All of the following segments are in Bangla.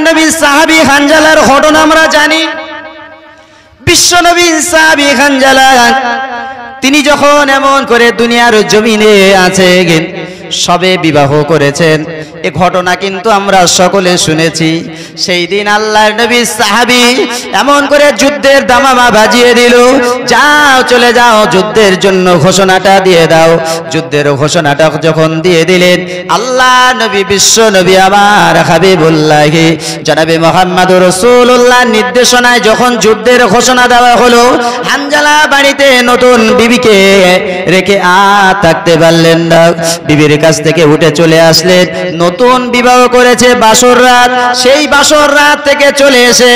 নবীর সাহাবী হানজালার ঘটনা আমরা জানি। বিশ্ব নবীর সাহাবী হানজালা তিনি যখন এমন করে দুনিয়ার জমিনে আছেন, সবে বিবাহ করেছেন, এই ঘটনা কিন্তু আমরা সকলে শুনেছি। সেই দিন আল্লাহর নবীর সাহাবী এমন করে যুদ্ধের দামামা বাজিয়ে দিল, যাও চলে যাও যুদ্ধের জন্য ঘোষণাটা দিয়ে দাও। যুদ্ধের ঘোষণাটা যখন দিয়ে দিলেন, আল্লাহ নবী বিশ্ব নবী আমার হাবিবুল্লাহ জনাবে মুহাম্মদুর রাসূলুল্লাহ নির্দেশনায় যখন যুদ্ধের ঘোষণা দেওয়া হলো, হানজালা বাড়িতে নতুন বিবিকে রেখে থাকতে পারলেন না। বিবির কাছ থেকে উঠে চলে আসলেন, নতুন বিবাহ করেছে বাসর রাত, সেই বাসর রাত থেকে চলে এসে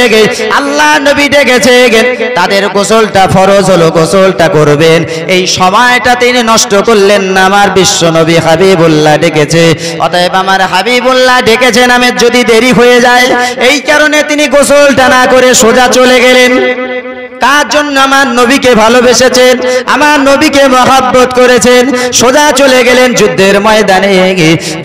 আল্লাহ নবী ডেকেছে, তাদের গোসলটা ফরজ হলো, গোসলটা করবেন। এই সময়টা তিনি নষ্ট করলেন না, আমার বিশ্ব নবী হাবিবুল্লাহ ডেকেছে, অতএব আমার হাবিবুল্লাহ ডেকেছেন, আমার যদি দেরি হয়ে যায়, এই কারণে তিনি গোসলটা না করে সোজা চলে গেলেন। কার জন্য? আমার নবীকে ভালোবেসেছেন, আমার নবীকে মহব্বত করেছেন, সোজা চলে গেলেন যুদ্ধের ময়দানে।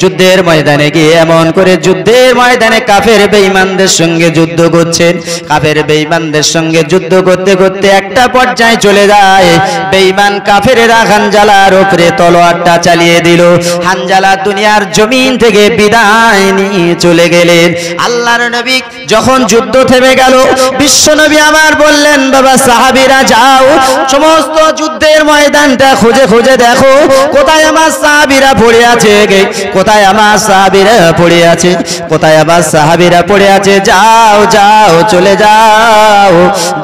যুদ্ধের ময়দানে গিয়ে এমন করে যুদ্ধের ময়দানে কাফের বেঈমানদের সঙ্গে যুদ্ধ করছেন। কাফের বেঈমানদের সঙ্গে যুদ্ধ করতে করতে একটা পর্যায়ে চলে যায়, বেঈমান কাফেরেরা হানজালার উপরে তলোয়ারটা চালিয়ে দিল। হানজালা দুনিয়ার জমিন থেকে বিদায় নিয়ে চলে গেলেন। আল্লাহর নবী যখন যুদ্ধ থেমে গেল, বিশ্ব নবী আমার বললেন, বাবা সাহাবীরা যাও, সমস্ত যুদ্ধের ময়দানটা খুঁজে খুঁজে দেখো, কোথায় আমার সাহাবীরা পড়ে আছে, কোথায় আমার সাহাবীরা পড়ে আছে, কোথায় আমার সাহাবীরা পড়ে আছে। যাও যাও চলে যাও,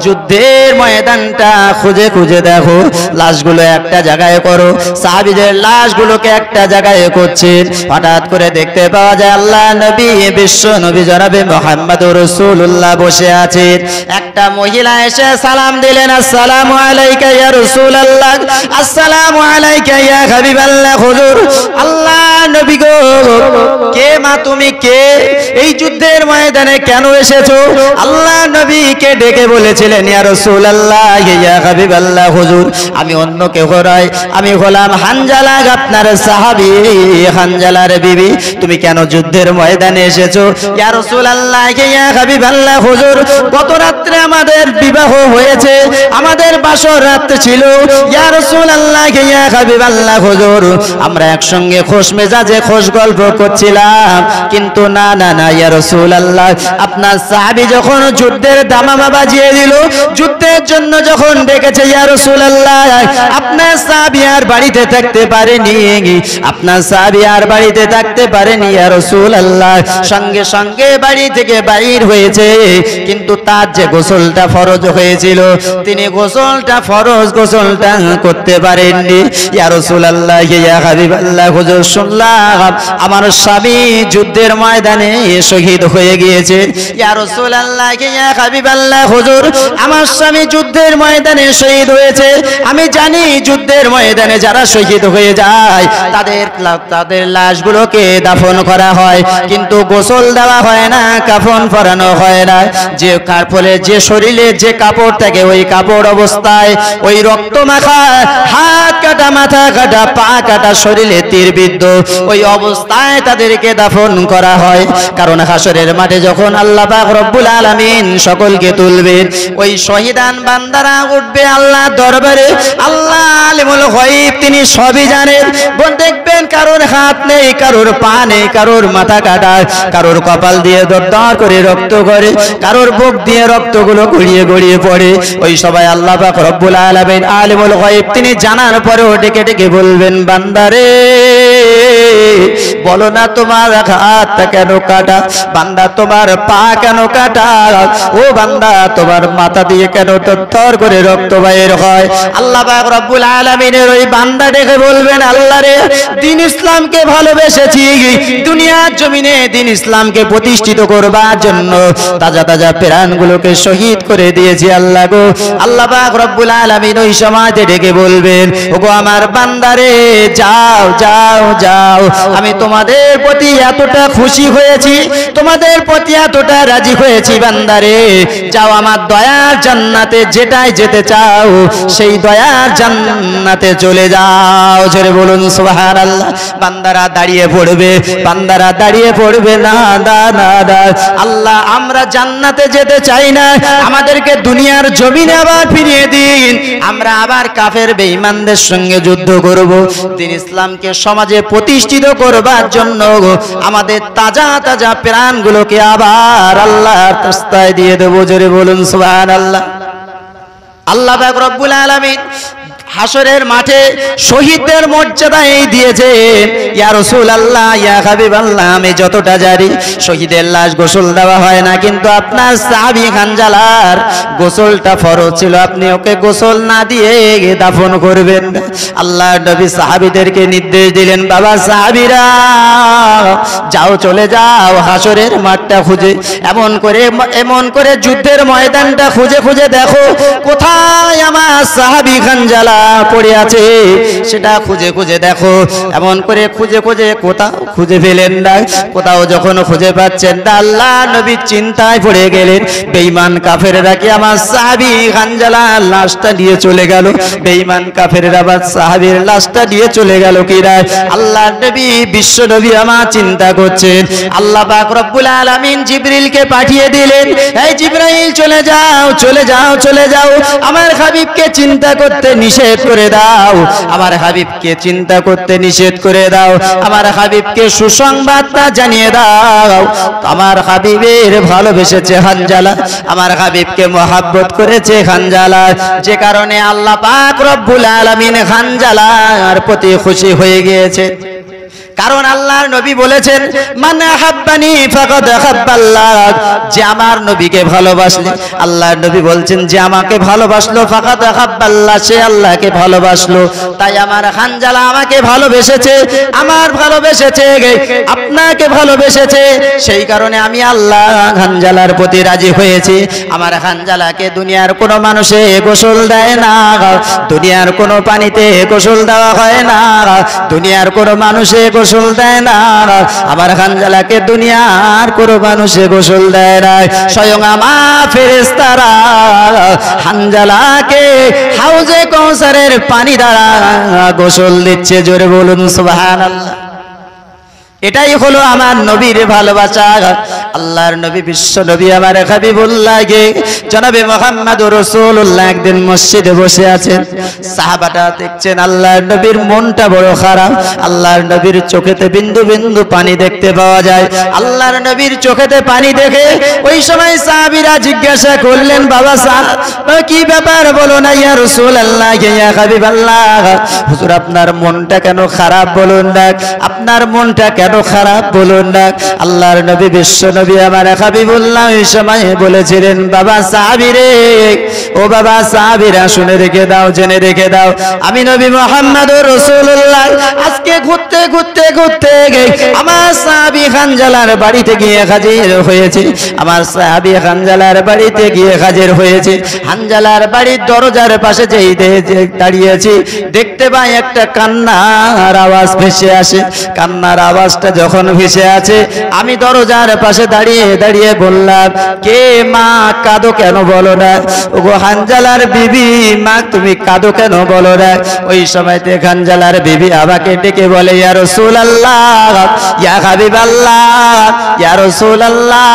যুদ্ধের ময়দানটা খুঁজে খুঁজে দেখো, লাশগুলো একটা জায়গায় করো। সাহাবীদের লাশগুলোকে একটা জায়গায় করছেন। হঠাৎ করে দেখতে পাওয়া যায় আল্লাহ নবী বিশ্ব নবী জনাবে মুহাম্মদুর রাসূলুল্লাহ বসে আছেন। একটা মহিলা এসে সালাম দিলেন, আসসালামু আলাইকা ইয়া রাসূলুল্লাহ, আসসালামু আলাইকা ইয়া হাবিবাল্লাহ। হুজুর, আল্লাহ নবী গো, কে মা তুমি, কে এই যুদ্ধের ময়দানে কেন এসেছো? আল্লাহ নবীকে ডেকে বলেছিলেন, ইয়া রাসূলুল্লাহ ইয়া হাবিবাল্লাহ, হুজুর আমি অন্য কেউ নই, আমি হলাম হানজালা, আপনার সাহাবী হানজালার বিবি। তুমি কেন যুদ্ধের ময়দানে এসেছো? ইয়া রাসূলুল্লাহ ইয়া হাবিবাল্লাহ, হুজুর গত রাত্রে আমাদের বিবাহ হয়েছে, আমাদের বাসর রাত ছিল। ইয়া রাসূলুল্লাহ ইয়া হাবিবাল্লাহ, হুজুর আমরা একসঙ্গে খোশ মেজাজে খোশ গল্প করছিলাম, কিন্তু না না না ইয়া রাসূলুল্লাহ, আপনার সাহাবী যখন যুদ্ধের দামামা বাজিয়ে দিল, যুদ্ধের জন্য যখন ডেকেছে, ইয়া রাসূলুল্লাহ আপনার সাহাবী আর বাড়িতে থাকতে পারেনি, আপনার সাহাবী আর বাড়িতে থাকতে পারেনি ইয়া রাসূলুল্লাহ, সঙ্গে সঙ্গে বাড়ি থেকে বাইর হয়েছে, কিন্তু তার যে গোসলটা ফরজ হয়েছিল, তিনি গোসলটা ফরজ গোসলটা করতে পারেননি। ইয়া রাসূলুল্লাহ ইয়া হাবিবাল্লাহ, হুজুর শুনলাম আমার স্বামী যুদ্ধের ময়দানে শহীদ হয়ে গিয়েছে। ইয়া রাসূলুল্লাহ ইয়া হাবিবাল্লাহ, হুজুর আমার স্বামী যুদ্ধের ময়দানে শহীদ হয়েছে। আমি জানি যুদ্ধের ময়দানে যারা শহীদ হয়ে যায় তাদের লাশগুলোকে দাফন করা হয়, কিন্তু গোসল দেওয়া হয় না, কাফন পরানো হয় না। যে কাপড়ে যে শরীরে যে কাপড় থাকে, ওই কাপড় অবস্থায় ওই রক্ত মাখা, হাত কাটা, মাথা কাটা, পা কাটা, শরীরে তীরবিদ্ধ, ওই অবস্থায় তাদেরকে দাফন করা হয়। কারণ হাসরের মাঠে যখন আল্লাহ পাক রব্বুল আলামিন সকলকে তুলবেন, ওই শহীদান বান্দারা উঠবে আল্লাহ দরবারে। আল্লাহ আলিমুল গায়ব, তিনি সবই জানেন। দেখবেন কারোর হাত নেই, কারোর পা নেই, কারোর মাথা কাটা, কারোর কপাল দিয়ে দরদর করে রক্ত করে, কারোর বুক দিয়ে রক্তগুলো গড়িয়ে গড়িয়ে পড়ে। ওই সবাই আল্লাহ পাক রব্বুল আলামিন আলিমুল গায়ব, তিনি জানার পরেও ডেকে ডেকে বলবেন, বান্দারে বলো না তোমার হাতটা কেন কাটা, বান্দা তোমার পা কেন কাটা, ও বান্দা তোমার মাথা দিয়ে কেন তরতর করে রক্ত বাইর হয়। আল্লাহ পাক রব্বুল আলামিনের ওই বান্দা ডেকে বলবেন, আল্লাহ রে দ্বীন ইসলামকে ভালোবেসেছি, দুনিয়ার জমিনে দ্বীন ইসলামকে প্রতিষ্ঠিত করবার জন্য তাজা তাজা প্রাণগুলোকে শহীদ করে দিয়েছি আল্লাহ গো। আল্লাহ পাক রব্বুল আলামিন ওই সময়তে ডেকে বলবেন, ওগো আমার বান্দারে যাও যাও যাও, আমি তোমাদের প্রতি এতটা খুশি হয়েছি, তোমাদের তোমাদের প্রতি এতটা রাজি হয়েছি বান্দারে, যাও আমার দয়ার জান্নাতে, যেটাই যেতে চাও সেই দয়ার জান্নাতে চলে যাও। জোরে বলুন সুবহানাল্লাহ। বান্দারা দাঁড়িয়ে পড়বে, বান্দারা দাঁড়িয়ে পড়বে, না না না না আল্লাহ আমরা জান্নাতে যেতে চাই না, আমাদেরকে দুনিয়ার জমিনে আবার ফিরিয়ে দিন, আমরা আবার কাফের বেঈমানদের সঙ্গে যুদ্ধ করব, দিন ইসলামকে সমাজে প্রতিষ্ঠিত করবার জন্য আমাদের তাজা তাজা প্রাণগুলোকে আবার আল্লাহর রাস্তায় দিয়ে দেব। জোরে বলুন সুবহানাল্লাহ। আল্লাহ পাক রব্বুল আলামিন হাসরের মাঠে শহীদদের মর্যাদা এই দিয়েছেন। ইয়া রাসূলুল্লাহ, ইয়া হাবিবাল্লাহ, আমি যতটা জানি শহীদের লাশ গোসল দেওয়া হয় না, কিন্তু আপনার সাহাবী হানজালার গোসলটা ফরজ ছিল, আপনি ওকে গোসল না দিয়ে দাফন করবেন। আল্লাহর নবী সাহাবীদেরকে নির্দেশ দিলেন, বাবা সাহাবীরা যাও, চলে যাও হাসরের মাঠটা খুঁজে, এমন করে যুদ্ধের ময়দানটা খুঁজে খুঁজে দেখো কোথায় আমার সাহাবী হানজালা পড়ে আছে, সেটা খুঁজে খুঁজে দেখো। এমন করে খুঁজে খুঁজে কোথাও খুঁজে পেলেন না, কোথাও যখন খুঁজে পাচ্ছেন না, আল্লাহ নবী চিন্তায় পড়ে গেলেন, বেঈমান কাফেররা কি আমার সাহাবী হানজালার লাশটা নিয়ে চলে গেল? বেঈমান কাফেররা আবার সাহাবীর লাশটা নিয়ে চলে গেল কিনা? আল্লাহ নবী, বিশ্ব নবী আমার চিন্তা করছেন। আল্লাহ পাক রব্বুল আলামিন জিবরিলকে পাঠিয়ে দিলেন, এই জিবরাইল চলে যাও, চলে যাও, চলে যাও, আমার হাবিবকে চিন্তা করতে নিষেধ করে দাও, আমার হাবিবকে চিন্তা করতে নিষেধ করে দাও, আমার হাবিবকে সুসংবাদটা জানিয়ে দাও, আমার হাবিবের ভালোবেসেছে হানজালা, আমার হাবিবকে মহব্বত করেছে হানজালা, যে কারণে আল্লাহ পাক রব্বুল আলামিন হানজালার প্রতি খুশি হয়ে গিয়েছে। কারণ আল্লাহর নবী বলেছেন, মান আহাব্বানি ফাকাদ আহাব্বাল্লাহ, যে আমার নবীকে ভালোবাসলে, আল্লাহর নবী বলছেন যে আমাকে ভালোবাসলো, ফাকাদ আহাব্বাল্লাহ, সে আল্লাহকে ভালোবাসলো। তাই আমার হানজালা আমাকে ভালোবেসেছে, আমার ভালোবেসেছে, আপনাকে ভালোবেসেছে, সেই কারণে আমি আল্লাহ হানজালার প্রতি রাজি হয়েছি। আমার হানজালাকে দুনিয়ার কোনো মানুষে গোসল দেয় না, দুনিয়ার কোনো পানিতে গোসল দেওয়া হয় না, দুনিয়ার কোনো মানুষে গোসল দেয় না, আমার হানজালাকে দুনিয়ার কোনো মানুষে গোসল দেয় না, স্বয়ং আমার ফেরেশতারা হানজালাকে হাউজে কাউসারের পানি দ্বারা গোসল দিচ্ছে। জোরে বলুন সুবহানাল্লাহ। এটাই হলো আমার নবীর ভালোবাসা। আল্লাহর নবী, বিশ্ব নবী আমার হাবিবুল্লাহকে জনাবে মুহাম্মদুর রাসূলুল্লাহ একদিন মসজিদে বসে আছেন, সাহাবাটা দেখছেন আল্লাহর নবীর মনটা বড় খারাপ, আল্লাহর নবীর চোখেতে বিন্দু বিন্দু পানি দেখতে পাওয়া যায়। আল্লাহর নবীর চোখেতে পানি দেখে ওই সময় সাহাবীরা জিজ্ঞাসা করলেন, বাবা সাহাব কি ব্যাপার বলো না ইয়া রাসূলুল্লাহ, ইয়া হাবিবাল্লাহ, হুজুর আপনার মনটা কেন খারাপ বলুন না, আপনার মনটা কেন খারাপ বলুন না। আল্লাহর নবী, বিশ্ব নবী আমার হাবিবুল্লাহ ওই সময় বলেছিলেন, বাবা সাহাবীরে, ও বাবা সাহাবীরা শুনে রেখে দাও, জেনে রেখে দাও, আমি নবী মুহাম্মদুর রাসূলুল্লাহ আজকে ঘুরতে ঘুরতে ঘুরতে আমার সাহাবী হানজালার বাড়িতে গিয়ে হাজির হয়েছে, আমার সাহাবী হানজালার বাড়িতে গিয়ে হাজির হয়েছে। হানজালার বাড়ির দরজার পাশে যেই দাঁড়িয়েছি, দেখতে পাই একটা কান্নার আওয়াজ ভেসে আসে। কান্নার আওয়াজটা যখন ভেসে আছে, আমি দরজার পাশে দাঁড়িয়ে দাঁড়িয়ে বললাম, কে মা, কাঁদো কেন বলো না? ওগো হানজালার বিবি, মা তুমি কাঁদো কেন বলো না? ওই সময়তে হানজালার বিবি আমাকে ডেকে বলে, ইয়া রাসূলুল্লাহ, ইয়া হাবিবাল্লাহ, ইয়া রাসূলুল্লাহ,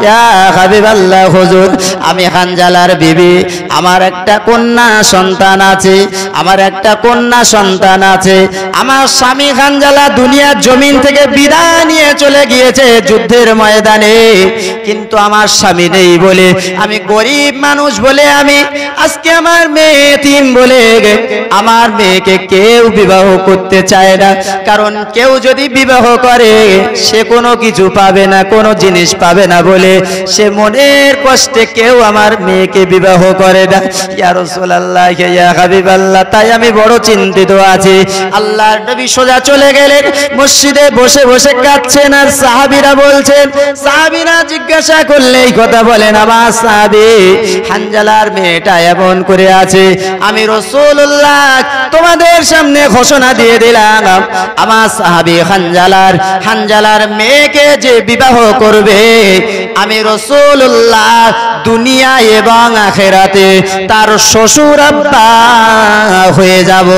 ইয়া হাবিবাল্লাহ, হুজুর আমি হানজালার বিবি, আমার একটা কন্যা সন্তান আছে, আমার একটা কন্যা সন্তান আছে, আমার স্বামী হানজালা দুনিয়ার জমিন থেকে বিদায় নিয়ে চলে গিয়েছে যুদ্ধের ময়দানে, কিন্তু আমার স্বামী নেই বলে, আমি গরিব মানুষ বলে, আমি আজকে আমার মেয়ে এতিম বলে আমার মেয়েকে কেউ বিবাহ করতে চায় না। কারণ কেউ যদি বিবাহ করে সে কোনো কিছু পাবে না, কোনো জিনিস পাবে না বলে সে মনের কষ্টে কেউ আমার মেয়েকে বিবাহ করে না। ইয়া রাসূলুল্লাহ, ইয়া হাবিবাল্লাহ, তাই আমি বড় চিন্তিত আছি। আল্লাহর নবী সোজা চলে গেলেন মসজিদে বসে বসে বসে কাঁদছেন আর সাহাবীরা বলছেন, সাহাবীরা জিজ্ঞাসা করলেই কথা বলেন, আমার সাহাবী হানজালার মেয়েটা এমন করে আছে, আমি রাসূলুল্লাহ তোমাদের সামনে ঘোষণা দিয়ে দিলাম, আমার সাহাবী হানজালার মেয়েকে যে বিবাহ করবে, আমি রাসূলুল্লাহ দুনিয়া এবং আখিরাতে তার শ্বশুর আব্বা হয়ে যাব।